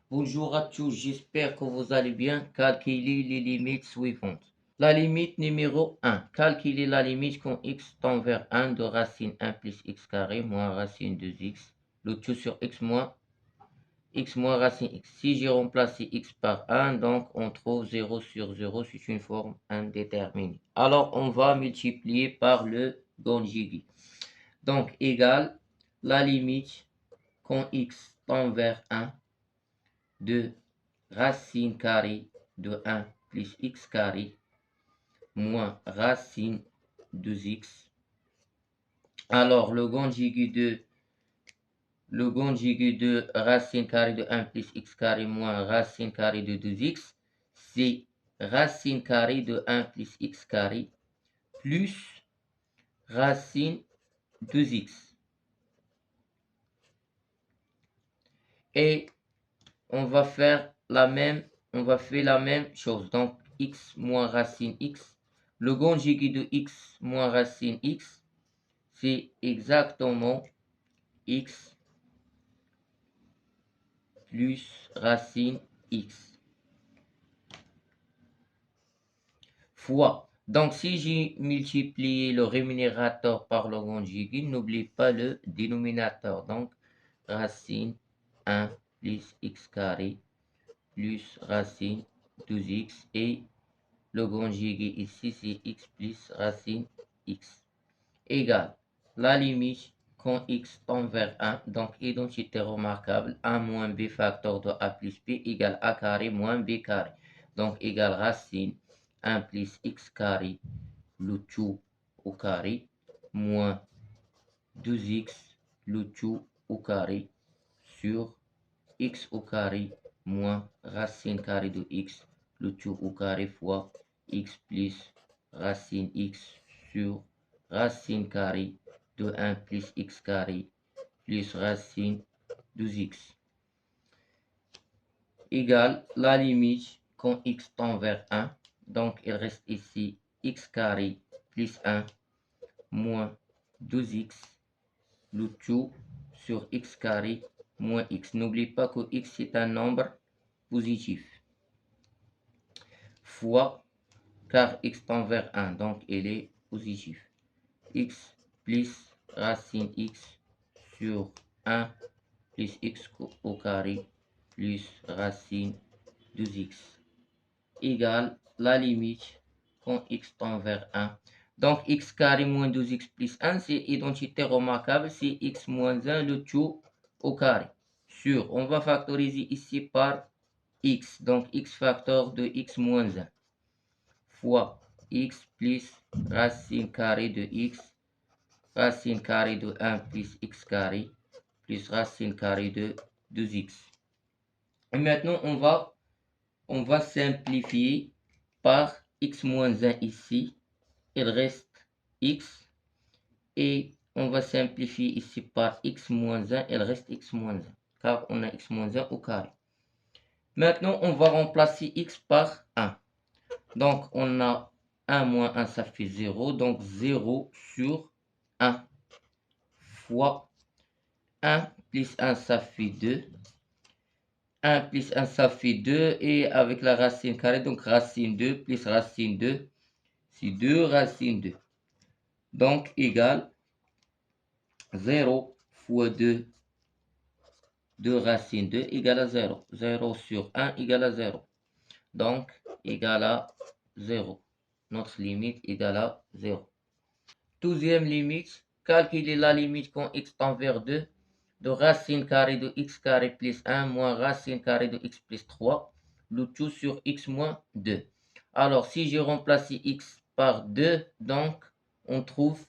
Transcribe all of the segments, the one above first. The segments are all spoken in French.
Bonjour à tous, j'espère que vous allez bien. Calculez les limites suivantes. La limite numéro 1. Calculer la limite quand x tend vers 1 de racine 1 plus x carré moins racine 2x. Le tout sur x moins racine x. Si j'ai remplacé x par 1, donc on trouve 0 sur 0, c'est une forme indéterminée. Alors on va multiplier par le conjugué. Donc égal la limite quand x tend vers 1 de racine carrée de 1 plus x carré moins racine 2x. Alors, le conjugué de racine carrée de 1 plus x carré moins racine carrée de 2x, c'est racine carrée de 1 plus x carré plus racine 2x. Et on va faire la même chose. Donc, x moins racine x. Le conjugué de x moins racine x, c'est exactement x plus racine x fois. Donc, si j'ai multiplié le rémunérateur par le conjugué, n'oublie pas le dénominateur. Donc, racine 1 plus x carré plus racine 12x et le conjugué ici, c'est x plus racine x égale la limite quand x tend vers 1, donc identité remarquable, a moins b facteur de a plus b égale a carré moins b carré. Donc égale racine 1 plus x carré, le tout au carré, moins 2x, le tout au carré, sur x au carré, moins racine carrée de x, le tout au carré fois x plus racine x sur racine carrée de 1 plus x carré plus racine 12x égale la limite quand x tend vers 1. Donc il reste ici x carré plus 1 moins 12x, le tout sur x carré moins x. N'oublie pas que x est un nombre positif fois, car x tend vers 1, donc il est positif. X plus racine x sur 1 plus x au carré plus racine 2x égale la limite quand x tend vers 1. Donc x carré moins 12x plus 1, c'est identité remarquable, c'est x moins 1 le tout au carré. Sur, on va factoriser ici par x, donc x facteur de x moins 1 fois x plus racine carrée de x, racine carrée de 1 plus x carré, plus racine carrée de 2x. Et maintenant, on va simplifier par x moins 1 ici. Il reste x. Et on va simplifier ici par x moins 1. Il reste x moins 1. Car on a x moins 1 au carré. Maintenant, on va remplacer x par 1. Donc, on a 1 moins 1, ça fait 0. Donc, 0 sur 1 fois 1 plus 1, ça fait 2. 1 plus 1, ça fait 2. Et avec la racine carrée, donc racine 2 plus racine 2, c'est 2 racine 2. Donc, égale 0 fois 2, 2 racine 2 égale à 0. 0 sur 1 égale à 0. Donc, égale à 0. Notre limite égale à 0. Deuxième limite, calculer la limite quand x tend vers 2 de racine carrée de x carré plus 1 moins racine carrée de x plus 3, le tout sur x moins 2. Alors, si j'ai remplacé x par 2, donc on trouve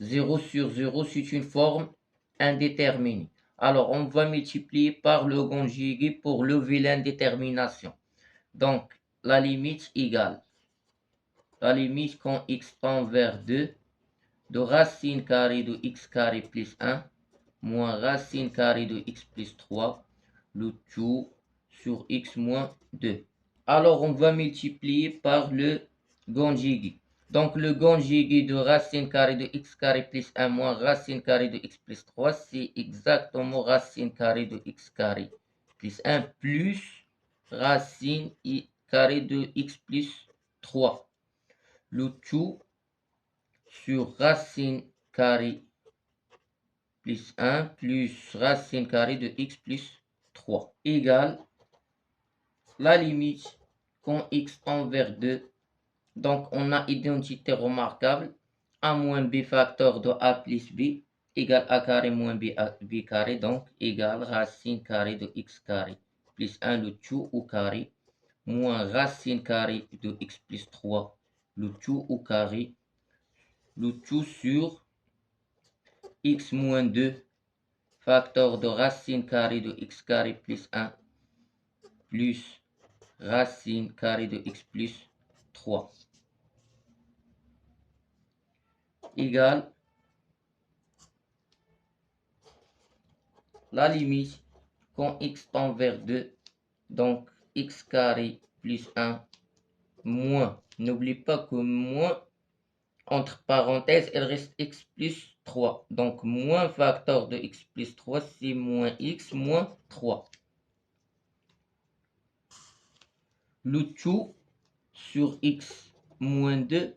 0 sur 0, c'est une forme indéterminée. Alors, on va multiplier par le conjugué pour lever l'indétermination. Donc, la limite égale la limite quand x tend vers 2 de racine carrée de x carré plus 1 moins racine carrée de x plus 3, le tout sur x moins 2. Alors, on va multiplier par le conjugué. Donc, le conjugué de racine carrée de x carré plus 1 moins racine carrée de x plus 3, c'est exactement racine carrée de x carré plus 1 plus racine carrée de x plus 3. Le tout sur racine carrée plus 1 plus racine carrée de x plus 3 égale la limite quand x tend vers 2. Donc, on a identité remarquable. A moins b facteur de a plus b égale a carré moins b carré, donc égale racine carrée de x carré plus 1 le tout au carré moins racine carrée de x plus 3 le tout au carré, le tout sur x moins 2 facteur de racine carrée de x carré plus 1 plus racine carrée de x plus 3 égale la limite quand x tend vers 2, donc x carré plus 1 moins, n'oublie pas que moins, entre parenthèses, il reste x plus 3. Donc moins facteur de x plus 3, c'est moins x moins 3. Le tout sur x moins 2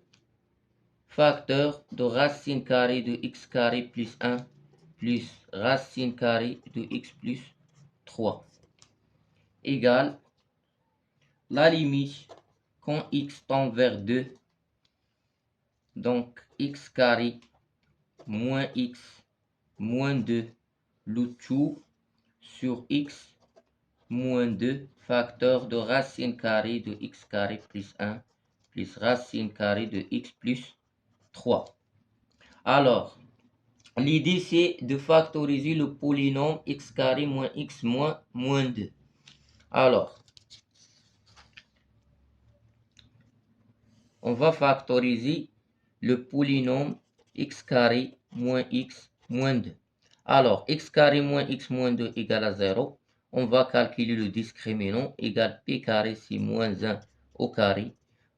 facteur de racine carrée de x carré plus 1 plus racine carrée de x plus 3 égale la limite quand x tend vers 2, donc x carré moins x moins 2 le tout sur x moins 2 facteur de racine carrée de x carré plus 1 plus racine carrée de x plus 3. Alors, l'idée c'est de factoriser le polynôme x carré moins x moins 2. Alors, on va factoriser le polynôme x carré moins x moins 2. Alors, x carré moins x moins 2 égale à 0. On va calculer le discriminant égale p carré, c'est moins 1 au carré,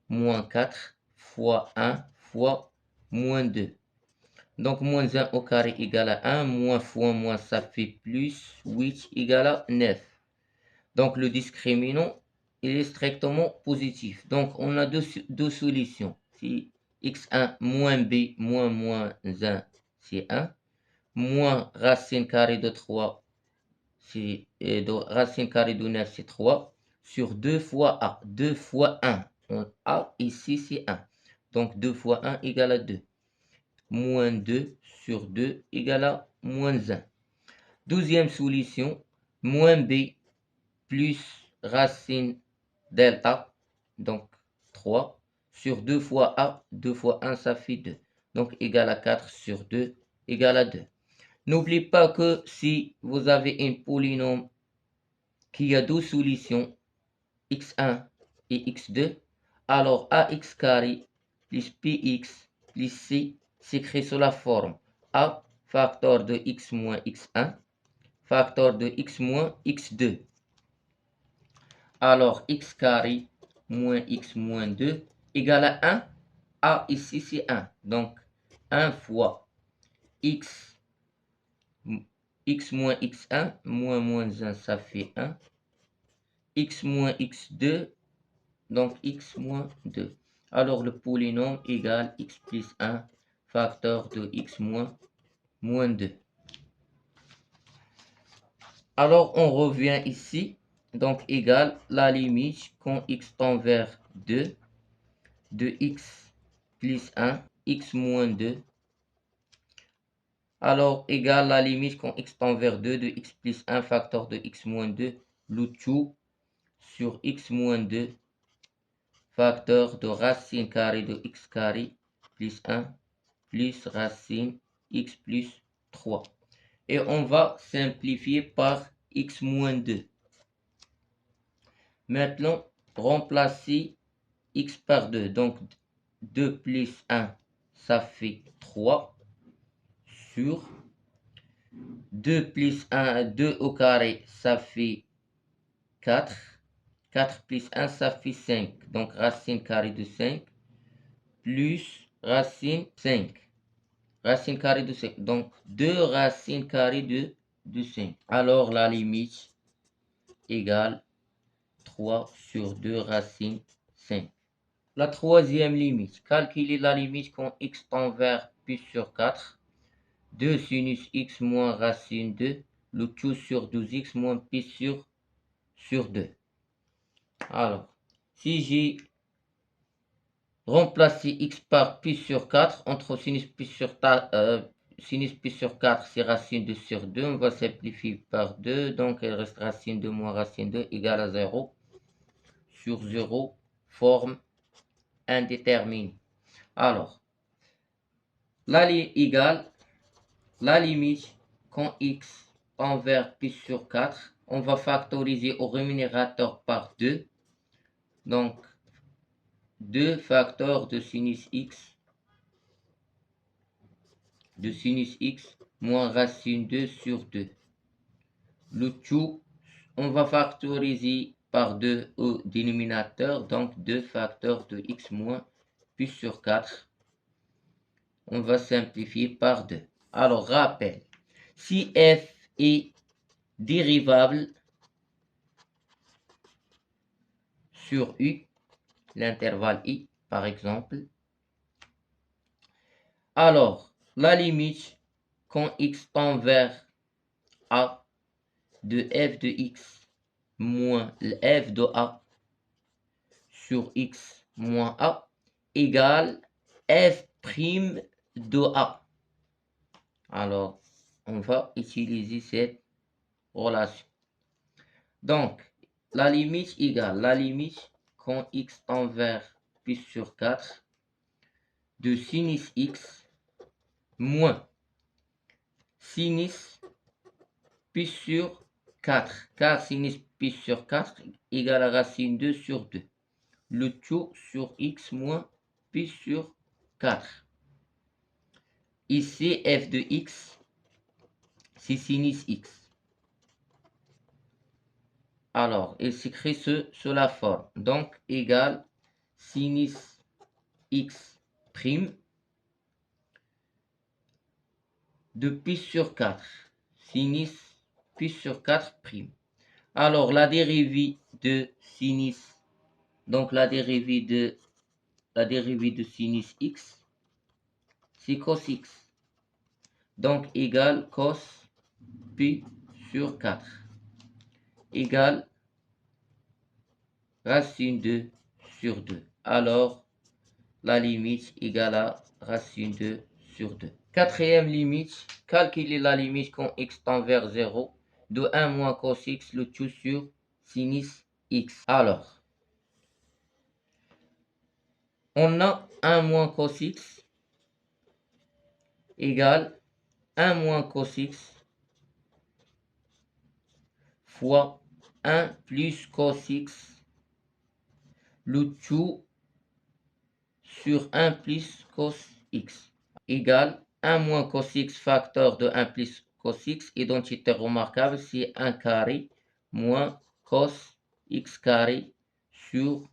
moins 4 fois 1 fois moins 2. Donc, moins 1 au carré égale à 1, moins fois moins, ça fait plus, 8 égale à 9. Donc, le discriminant, il est strictement positif. Donc, on a deux solutions. Si x1 moins b moins moins 1, c'est 1. Moins racine carrée de 3, c'est racine carrée de 9, c'est 3. Sur 2 fois a. 2 fois 1. A ici, c'est 1. Donc, 2 fois 1 égale à 2. Moins 2 sur 2 égale à moins 1. Deuxième solution, moins b plus racine delta, donc 3, sur 2 fois a, 2 fois 1, ça fait 2. Donc, égal à 4 sur 2, égal à 2. N'oubliez pas que si vous avez un polynôme qui a deux solutions, x1 et x2, alors ax carré plus px plus c s'écrit sous la forme a facteur de x moins x1 facteur de x moins x2. Alors x carré moins x moins 2 égale à 1. A ici c'est 1. Donc 1 fois x moins x1 moins moins 1 ça fait 1. X moins x2 donc x moins 2. Alors le polynôme égale x plus 1 facteur de x moins 2. Alors on revient ici. Donc égale la limite quand x tend vers 2 de x plus 1, x moins 2. Alors égale la limite quand x tend vers 2 de x plus 1 facteur de x moins 2, le tout sur x moins 2 facteur de racine carrée de x carré plus 1 plus racine x plus 3. Et on va simplifier par x moins 2. Maintenant, remplacer x par 2. Donc 2 plus 1, ça fait 3 sur 2 plus 1, 2 au carré, ça fait 4. 4 plus 1, ça fait 5. Donc racine carrée de 5 plus racine 5. Racine carrée de 5. Donc 2 racines carrées de 5. Alors la limite égale 3 sur 2 racine 5. La troisième limite. Calculer la limite quand x tend vers plus sur 4. 2 sinus x moins racine 2. Le tout sur 12x moins pi sur 2. Alors, si j'ai remplacé x par pi sur 4, entre sinus pi sur 4, c'est racine 2 sur 2. On va simplifier par 2. Donc, il reste racine 2 moins racine 2 égale à 0. Sur 0, forme indéterminée. Alors, la limite quand x tend vers pi sur 4, on va factoriser au rémunérateur par 2. Donc, 2 facteurs de sinus x moins racine 2 sur 2. Le tout, on va factoriser par 2 au dénominateur, donc 2 facteurs de x moins pi sur 4. On va simplifier par 2. Alors, rappel, si f est dérivable sur u, l'intervalle i par exemple, alors la limite quand x tend vers a de f de x moins f de a sur x moins a égale f' de a. Alors, on va utiliser cette relation. Donc, la limite égale la limite quand x tend vers pi sur 4 de sinus x moins sinus pi sur 4, car sinus pi sur 4 égale à racine 2 sur 2. Le tout sur x moins pi sur 4. Ici, f de x, c'est sinus x. Alors, il s'écrit sous la forme. Donc, égale sinus x prime de pi sur 4. Sinus pi sur 4 prime. Alors, la dérivée de sinus, donc la dérivée de sinus x, c'est cos x. Donc, égale cos pi sur 4. Égale racine 2 sur 2. Alors, la limite égale à racine 2 sur 2. Quatrième limite, calculer la limite quand x tend vers 0 de 1 moins cos x, le tout sur sinus x. Alors, on a 1 moins cos x égale 1 moins cos x fois 1 plus cos x, le tout sur 1 plus cos x, égale 1 moins cos x facteur de 1 plus cos x, identité remarquable, c'est 1 carré moins cos x carré sur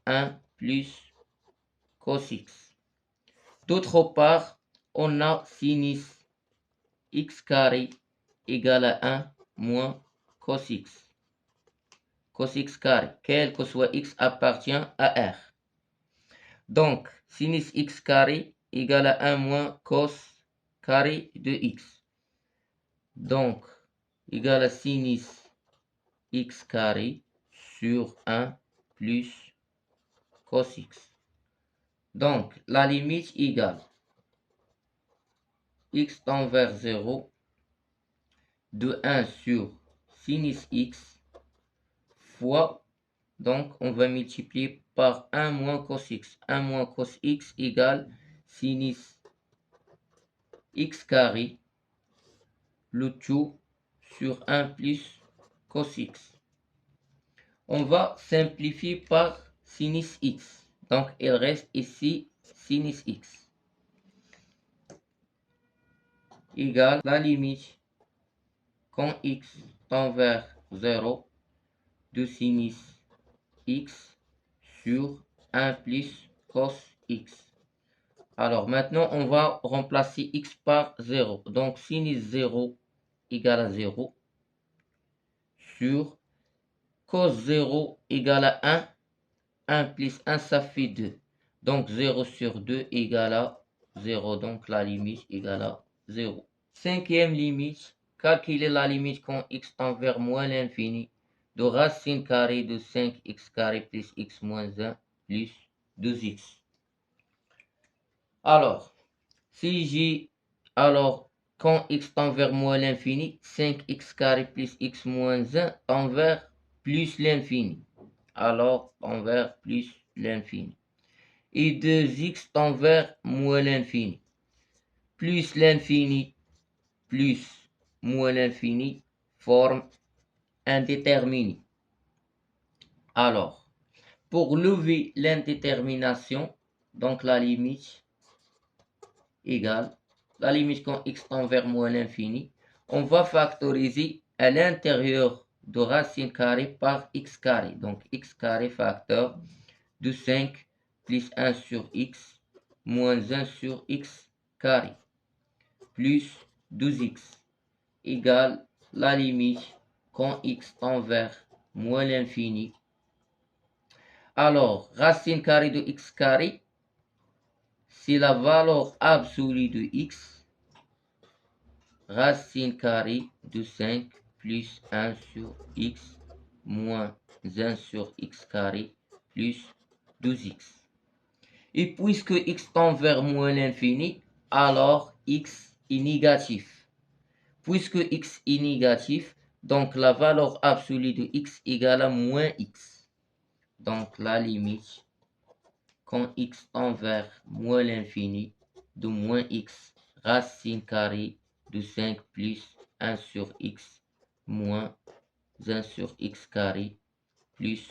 1 plus cos x. D'autre part, on a sinus x carré égale à 1 moins cos x. Cos x carré, quel que soit x, appartient à R. Donc, sinus x carré égale à 1 moins cos carré de x. Donc, égale à sinus x carré sur 1 plus cos x. Donc, la limite égale x tend vers 0 de 1 sur sinus x fois, donc on va multiplier par 1 moins cos x. 1 moins cos x égale sinus x carré, le tout sur 1 plus cos x. On va simplifier par sinus x. Donc il reste ici sinus x égale la limite quand x tend vers 0 de sinus x sur 1 plus cos x. Alors maintenant, on va remplacer x par 0. Donc sinus 0 égale à 0 sur cos 0 égale à 1. 1 plus 1, ça fait 2. Donc 0 sur 2 égale à 0. Donc la limite égale à 0. Cinquième limite, calculer la limite quand x tend vers moins l'infini de racine carrée de 5x carré plus x moins 1 plus 12x. Alors, si j'ai, alors, quand x tend vers moins l'infini, 5x carré plus x moins 1 tend vers plus l'infini. Alors, tend vers plus l'infini. Et 2x tend vers moins l'infini. Plus l'infini, plus moins l'infini, forme indéterminée. Alors, pour lever l'indétermination, donc la limite égale la limite quand x tend vers moins l'infini, on va factoriser à l'intérieur de racine carrée par x carré. Donc x carré facteur de 5 plus 1 sur x moins 1 sur x carré plus 12x égale la limite quand x tend vers moins l'infini. Alors, racine carrée de x carré, c'est la valeur absolue de x, racine carrée de 5 plus 1 sur x moins 1 sur x carré plus 12x. Et puisque x tend vers moins l'infini, alors x est négatif. Puisque x est négatif, donc la valeur absolue de x égale à moins x. Donc la limite, quand x tend vers moins l'infini, de moins x, racine carrée de 5 plus 1 sur x moins 1 sur x carré plus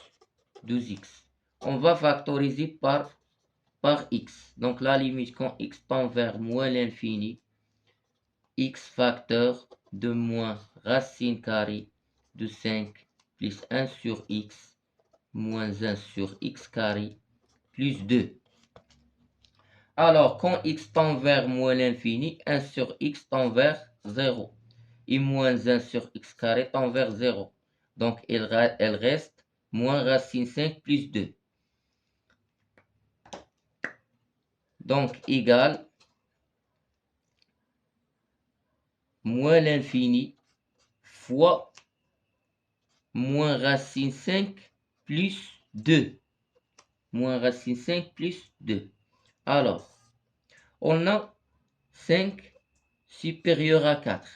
12x. On va factoriser par x. Donc la limite quand x tend vers moins l'infini, x facteur de moins racine carrée de 5 plus 1 sur x moins 1 sur x carré plus 2. Alors, quand x tend vers moins l'infini, 1 sur x tend vers 0. Et moins 1 sur x carré tend vers 0. Donc, elle reste moins racine 5 plus 2. Donc, égale moins l'infini fois moins racine 5 plus 2. Moins racine 5 plus 2. Alors, on a 5 supérieur à 4.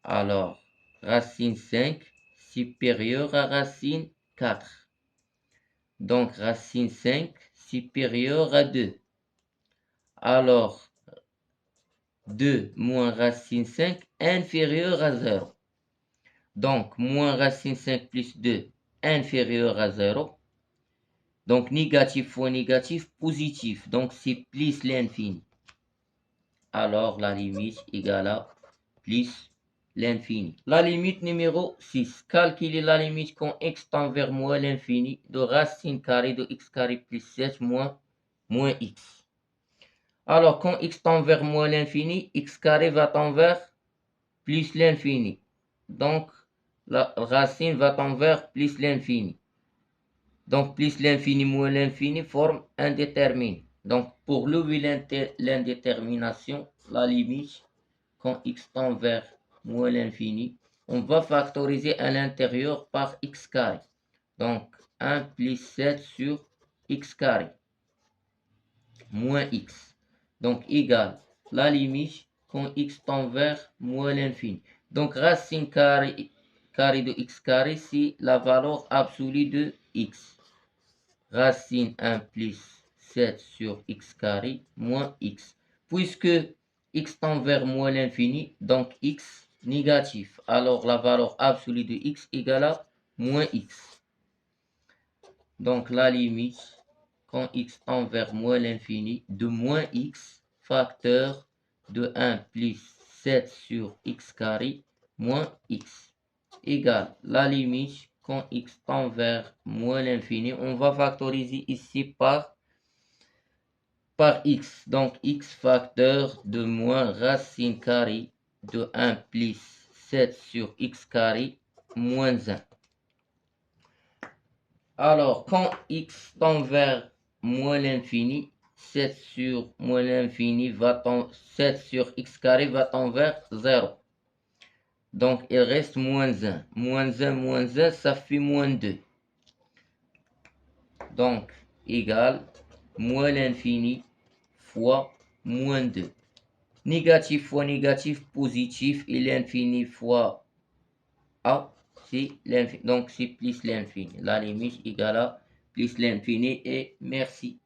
Alors, racine 5 supérieur à racine 4. Donc, racine 5 supérieur à 2. Alors, 2 moins racine 5 inférieur à 0. Donc, moins racine 5 plus 2 inférieur à 0. Donc, négatif fois négatif, positif. Donc, c'est plus l'infini. Alors, la limite égale à plus l'infini. La limite numéro 6. Calculer la limite quand x tend vers moins l'infini de racine carrée de x carré plus 7 moins x. Alors, quand x tend vers moins l'infini, x carré va tendre vers plus l'infini. Donc, la racine va tendre vers plus l'infini. Donc, plus l'infini moins l'infini forme indéterminé. Donc, pour lever l'indétermination, la limite, quand x tend vers moins l'infini, on va factoriser à l'intérieur par x carré. Donc, 1 plus 7 sur x carré, moins x. Donc, égal la limite quand x tend vers moins l'infini. Donc, racine carrée de x carré, c'est la valeur absolue de x. Racine 1 plus 7 sur x carré moins x. Puisque x tend vers moins l'infini, donc x négatif. Alors la valeur absolue de x égale à moins x. Donc la limite, quand x tend vers moins l'infini, de moins x facteur de 1 plus 7 sur x carré moins x égale la limite quand x tend vers moins l'infini. On va factoriser ici par par x. Donc x facteur de moins racine carrée de 1 plus 7 sur x carré moins 1. Alors, quand x tend vers moins l'infini, 7 sur moins l'infini va tendre, 7 sur x carré va tendre vers 0. Donc, il reste moins 1. Moins 1, ça fait moins 2. Donc, égal moins l'infini fois moins 2. Négatif fois négatif, positif, et l'infini fois a, c'est l'infini. Donc, c'est plus l'infini. La limite égale à plus l'infini, et merci.